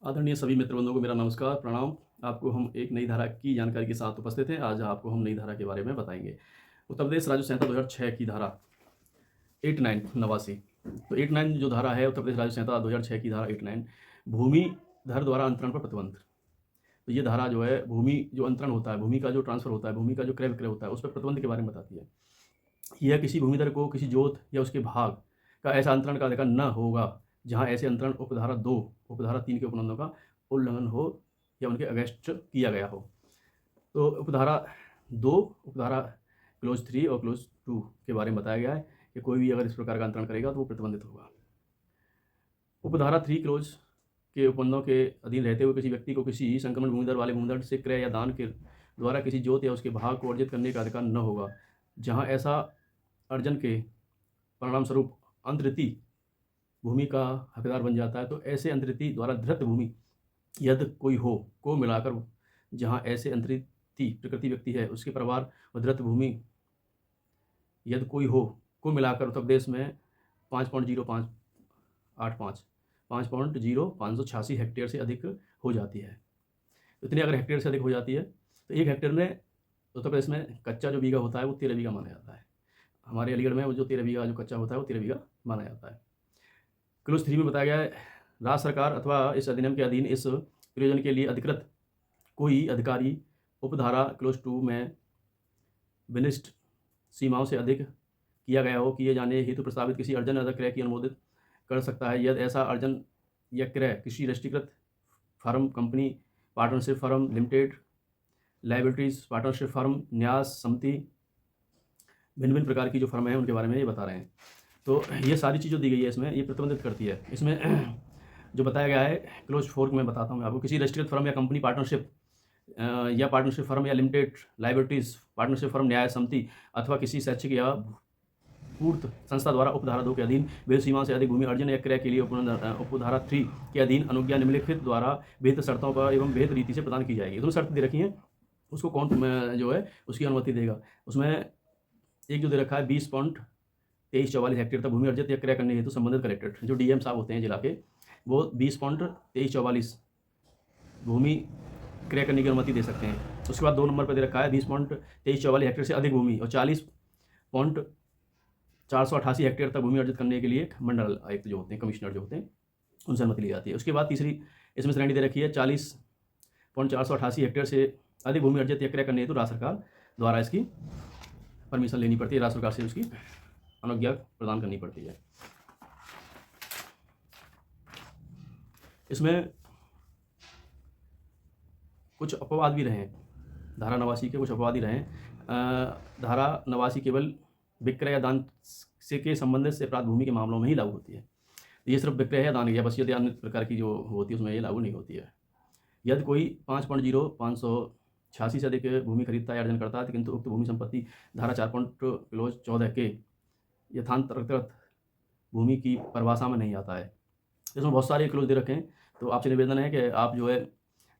आदरणीय सभी मित्र बंधुओं को मेरा नमस्कार, प्रणाम। आपको हम एक नई धारा की जानकारी के साथ उपस्थित हैं। आज आपको हम नई धारा के बारे में बताएँगे। उत्तर प्रदेश राज्य संहिता 2006 की धारा 89 नवासी। तो 89 जो धारा है उत्तर प्रदेश राज्य संहिता 2006 की धारा 89 भूमिधर द्वारा अंतरण पर प्रतिबंध। तो ये धारा जो है भूमि जो अंतरण होता है, भूमि का जो ट्रांसफ़र होता है, भूमि का जो क्रय विक्रय होता है, उस पर प्रतिबंध के बारे में बताती है। यह किसी भूमिधर को किसी जोत या उसके भाग का ऐसा अंतरण का अधिकार न होगा, जहाँ ऐसे अंतरण उपधारा 2, उपधारा 3 के उपबंधों का उल्लंघन हो या उनके अगेंस्ट किया गया हो। तो उपधारा 2, उपधारा क्लोज़ 3 और क्लोज़ 2 के बारे में बताया गया है कि कोई भी अगर इस प्रकार का अंतरण करेगा तो वो प्रतिबंधित होगा। उपधारा 3 क्लोज़ के उपबंधों के अधीन रहते हुए किसी व्यक्ति को किसी संक्रमण भूमिधर वाले भूमिधर से क्रय या दान के द्वारा किसी जोत या उसके भाग को अर्जित करने का अधिकार न होगा, जहाँ ऐसा अर्जन के परिणामस्वरूप अंतरिति भूमि का हकदार बन जाता है। तो ऐसे अंतरिति द्वारा धृत भूमि यदि कोई हो को मिलाकर, जहाँ ऐसे अंतरिति प्रकृति व्यक्ति है उसके परिवार व धृत भूमि यदि कोई हो को मिलाकर उत्तर प्रदेश में 5.0586 हेक्टेयर से अधिक हो जाती है। इतनी अगर हेक्टेयर से अधिक हो जाती है तो एक हेक्टेयर में उत्तर प्रदेश में कच्चा जो बीघा होता है वो 13 बीघा माना जाता है। हमारे अलीगढ़ में वो जो 13 बीघा जो कच्चा होता है वो 13 बीघा माना जाता है। क्लोज 3 में बताया गया है, राज्य सरकार अथवा इस अधिनियम के अधीन इस प्रयोजन के लिए अधिकृत कोई अधिकारी उपधारा क्लोज 2 में विनिष्ट सीमाओं से अधिक किया गया हो किए जाने हेतु प्रस्तावित किसी अर्जन या क्रय की अनुमोदित कर सकता है, यदि ऐसा अर्जन या क्रय किसी राष्ट्रीयकृत firm, company, partnership firm, limited, liabilities, partnership firm, न्यास समिति, भिन्न-भिन्न प्रकार की जो फर्म है उनके बारे में ये बता रहे हैं। तो ये सारी चीज़ जो दी गई है इसमें ये प्रतिबंधित करती है। इसमें जो बताया गया है क्लोज 4 में बताता हूँ मैं आपको, किसी राष्ट्रीयकृत फर्म या कंपनी, पार्टनरशिप या पार्टनरशिप फर्म या लिमिटेड, लाइबिलिटीज़, पार्टनरशिप फर्म, न्याय समिति अथवा किसी शैक्षिक या पूर्त संस्था द्वारा उपधारा 2 के अधीन विहित सीमा से अधिक भूमि अर्जन या क्रय के लिए उपधारा 3 के अधीन अनुज्ञा निम्नलिखित द्वारा विहित शर्तों पर एवं विहित रीति से प्रदान की जाएगी। दोनों शर्त दे रखी हैं, उसको कौन जो है उसकी अनुमति देगा। उसमें एक जो दे रखा है 20.2344 हेक्टेयर तक भूमि अर्जित या क्रय करने हेतु संबंधित कलेक्टर जो डीएम साहब होते हैं जिला के, वो 20.2344 भूमि क्रय करने की अनुमति दे सकते हैं। उसके बाद 2 नंबर पर दे रखा है 20.2344 हेक्टेयर से अधिक भूमि और 40.488 हेक्टेयर तक भूमि अर्जित करने के लिए मंडल आयुक्त जो होते हैं, कमिश्नर जो होते हैं, उनसे अनुमति ली जाती है। उसके बाद तीसरी इसमें श्रेणी दे रखी है 40.488 हेक्टेयर से अधिक भूमि अर्जित या क्रय करने हेतु राज्य सरकार द्वारा इसकी परमिशन लेनी पड़ती है, राज्य सरकार से उसकी अनुज्ञा प्रदान करनी पड़ती है। इसमें कुछ अपवाद भी रहे, धारा 89 के कुछ अपवाद ही रहे। धारा 89 केवल विक्रय या दान से के संबंधित से प्राप्त भूमि के मामलों में ही लागू होती है। ये सिर्फ विक्रय या दान या बस यदि अन्य प्रकार की जो होती है उसमें ये लागू नहीं होती है। यदि कोई 5.0586 से अधिक भूमि खरीदता है, अर्जन करता है, किंतु उक्त भूमि संपत्ति धारा 4 क्लोज 14 के यथांतर्गत भूमि की परिभाषा में नहीं आता है। इसमें बहुत सारे क्लोज दे रखे हैं। तो आपसे निवेदन है कि आप जो है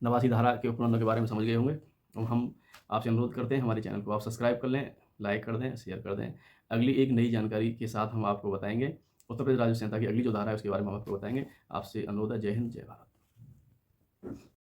89 धारा के उपबंधों के बारे में समझ गए होंगे और हम आपसे अनुरोध करते हैं हमारे चैनल को आप सब्सक्राइब कर लें, लाइक कर दें, शेयर कर दें। अगली एक नई जानकारी के साथ हम आपको बताएंगे। उत्तर प्रदेश राज्य संहिता की अगली जो धारा है उसके बारे में हम आपको बताएंगे। आपसे अनुरोध है। जय हिंद, जय भारत।